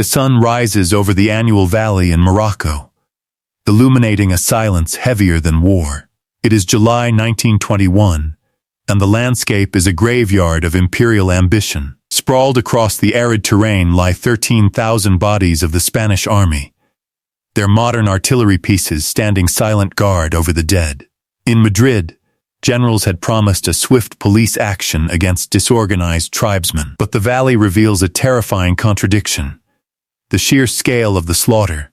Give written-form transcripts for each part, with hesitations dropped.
The sun rises over the annual valley in Morocco, illuminating a silence heavier than war. It is July 1921, and the landscape is a graveyard of imperial ambition. Sprawled across the arid terrain lie 13,000 bodies of the Spanish army, their modern artillery pieces standing silent guard over the dead. In Madrid, generals had promised a swift police action against disorganized tribesmen, but the valley reveals a terrifying contradiction. The sheer scale of the slaughter,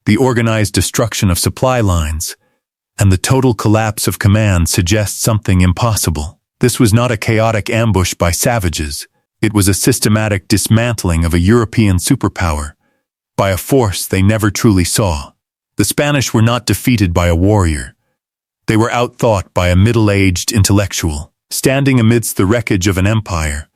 the organized destruction of supply lines, and the total collapse of command suggest something impossible. This was not a chaotic ambush by savages. It was a systematic dismantling of a European superpower by a force they never truly saw. The Spanish were not defeated by a warrior. They were outthought by a middle-aged intellectual. Standing amidst the wreckage of an empire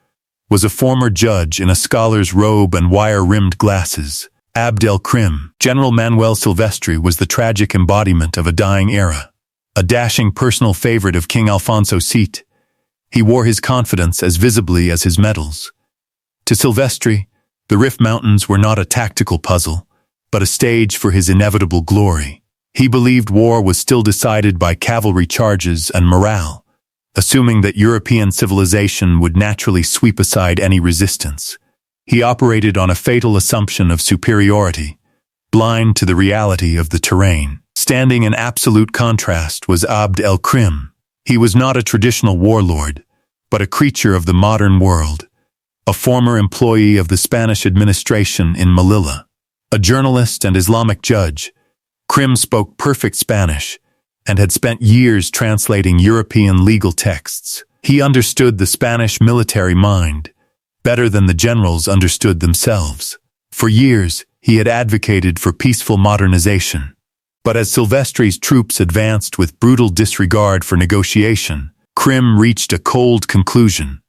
was a former judge in a scholar's robe and wire-rimmed glasses. Abd el-Krim. General Manuel Silvestre was the tragic embodiment of a dying era. A dashing personal favorite of King Alfonso VI, he wore his confidence as visibly as his medals. To Silvestre, the Rif Mountains were not a tactical puzzle, but a stage for his inevitable glory. He believed war was still decided by cavalry charges and morale, assuming that European civilization would naturally sweep aside any resistance. He operated on a fatal assumption of superiority, blind to the reality of the terrain. Standing in absolute contrast was Abd el-Krim. He was not a traditional warlord, but a creature of the modern world, a former employee of the Spanish administration in Melilla. A journalist and Islamic judge, Krim spoke perfect Spanish and had spent years translating European legal texts. He understood the Spanish military mind better than the generals understood themselves. For years, he had advocated for peaceful modernization. But as Silvestre's troops advanced with brutal disregard for negotiation, Krim reached a cold conclusion.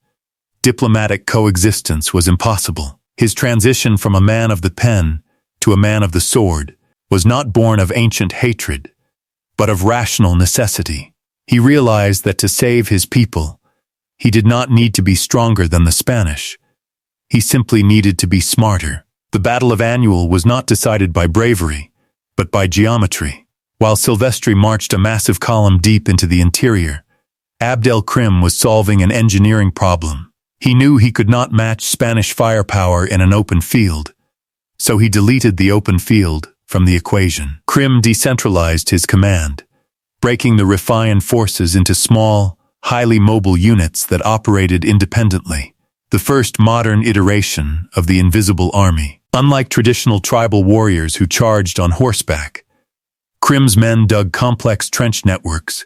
Diplomatic coexistence was impossible. His transition from a man of the pen to a man of the sword was not born of ancient hatred, but of rational necessity. He realized that to save his people, he did not need to be stronger than the Spanish. He simply needed to be smarter. The Battle of Annual was not decided by bravery, but by geometry. While Silvestre marched a massive column deep into the interior, Abd el-Krim was solving an engineering problem. He knew he could not match Spanish firepower in an open field, so he deleted the open field from the equation. Krim decentralized his command, breaking the Rifian forces into small, highly mobile units that operated independently. The first modern iteration of the invisible army. Unlike traditional tribal warriors who charged on horseback, Krim's men dug complex trench networks,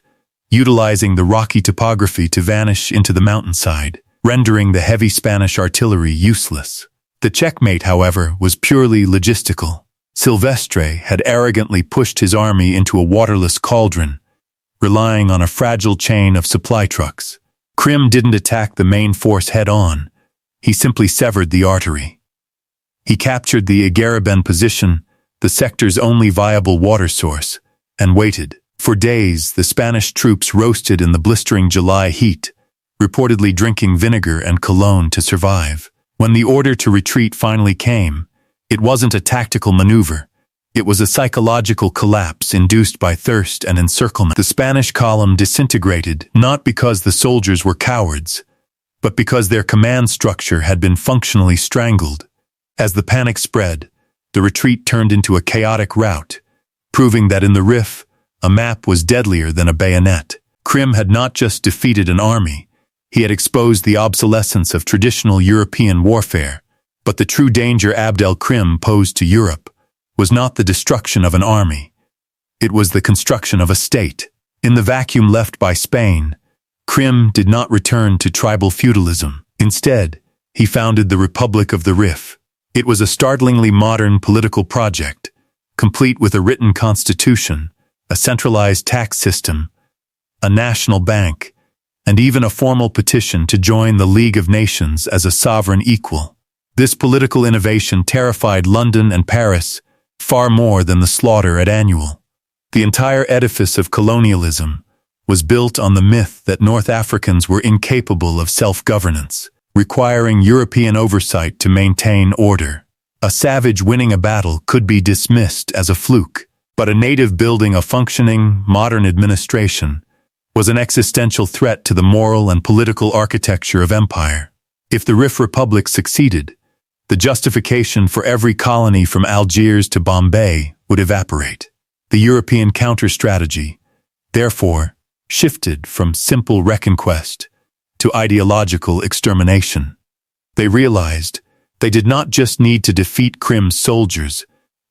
utilizing the rocky topography to vanish into the mountainside, rendering the heavy Spanish artillery useless. The checkmate, however, was purely logistical. Silvestre had arrogantly pushed his army into a waterless cauldron, relying on a fragile chain of supply trucks. Krim didn't attack the main force head-on. He simply severed the artery. He captured the Guerrilla position, the sector's only viable water source, and waited. For days, the Spanish troops roasted in the blistering July heat, reportedly drinking vinegar and cologne to survive. When the order to retreat finally came, it wasn't a tactical maneuver. It was a psychological collapse induced by thirst and encirclement. The Spanish column disintegrated not because the soldiers were cowards, but because their command structure had been functionally strangled. As the panic spread, the retreat turned into a chaotic rout, proving that in the Rif, a map was deadlier than a bayonet. Krim had not just defeated an army, he had exposed the obsolescence of traditional European warfare. But the true danger Abd el-Krim posed to Europe was not the destruction of an army. It was the construction of a state. In the vacuum left by Spain, Krim did not return to tribal feudalism. Instead, he founded the Republic of the Rif. It was a startlingly modern political project, complete with a written constitution, a centralized tax system, a national bank, and even a formal petition to join the League of Nations as a sovereign equal. This political innovation terrified London and Paris far more than the slaughter at Annual. The entire edifice of colonialism was built on the myth that North Africans were incapable of self-governance, requiring European oversight to maintain order. A savage winning a battle could be dismissed as a fluke, but a native building a functioning, modern administration was an existential threat to the moral and political architecture of empire. If the Rif Republic succeeded, the justification for every colony from Algiers to Bombay would evaporate. The European counter-strategy, therefore, shifted from simple reconquest to ideological extermination. They realized they did not just need to defeat Krim's soldiers,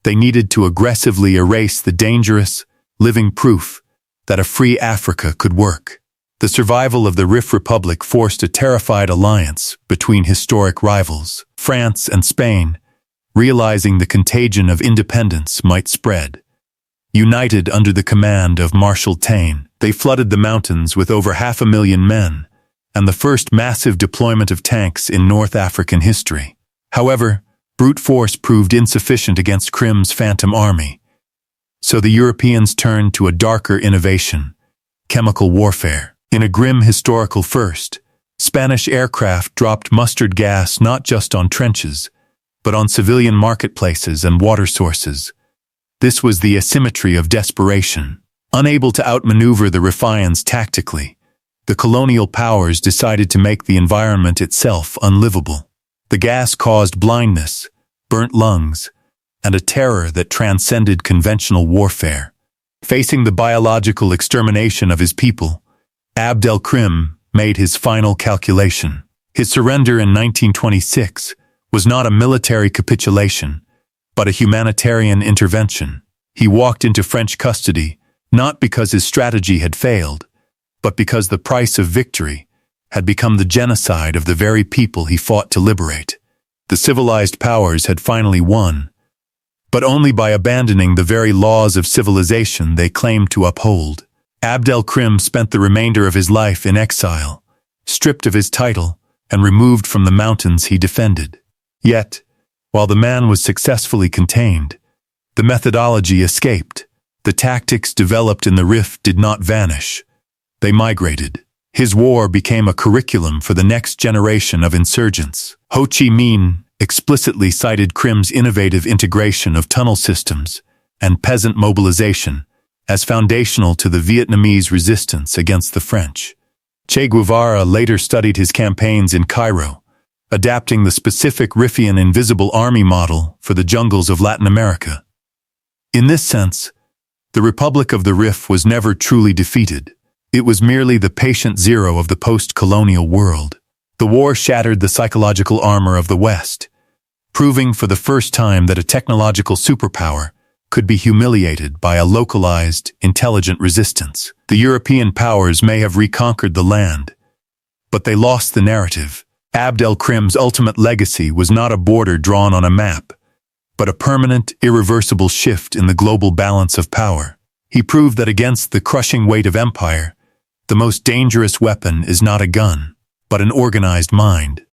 they needed to aggressively erase the dangerous, living proof that a free Africa could work. The survival of the Rif Republic forced a terrified alliance between historic rivals, France and Spain, realizing the contagion of independence might spread. United under the command of Marshal Taine, they flooded the mountains with over 500,000 men, and the first massive deployment of tanks in North African history. However, brute force proved insufficient against Krim's phantom army. So the Europeans turned to a darker innovation, chemical warfare. In a grim historical first, Spanish aircraft dropped mustard gas not just on trenches, but on civilian marketplaces and water sources. This was the asymmetry of desperation. Unable to outmaneuver the Rifians tactically, the colonial powers decided to make the environment itself unlivable. The gas caused blindness, burnt lungs, and a terror that transcended conventional warfare. Facing the biological extermination of his people, Abd el-Krim made his final calculation. His surrender in 1926 was not a military capitulation, but a humanitarian intervention. He walked into French custody, not because his strategy had failed, but because the price of victory had become the genocide of the very people he fought to liberate. The civilized powers had finally won, but only by abandoning the very laws of civilization they claimed to uphold. Abd el-Krim spent the remainder of his life in exile, stripped of his title and removed from the mountains he defended. Yet, while the man was successfully contained, the methodology escaped. The tactics developed in the Rif did not vanish. They migrated. His war became a curriculum for the next generation of insurgents. Ho Chi Minh explicitly cited Krim's innovative integration of tunnel systems and peasant mobilization as foundational to the Vietnamese resistance against the French. Che Guevara later studied his campaigns in Cairo, adapting the specific Rifian invisible army model for the jungles of Latin America. In this sense, the Republic of the Rif was never truly defeated. It was merely the patient zero of the post-colonial world. The war shattered the psychological armor of the West, proving for the first time that a technological superpower could be humiliated by a localized, intelligent resistance. The European powers may have reconquered the land, but they lost the narrative. Abd el-Krim's ultimate legacy was not a border drawn on a map, but a permanent, irreversible shift in the global balance of power. He proved that against the crushing weight of empire, the most dangerous weapon is not a gun, but an organized mind.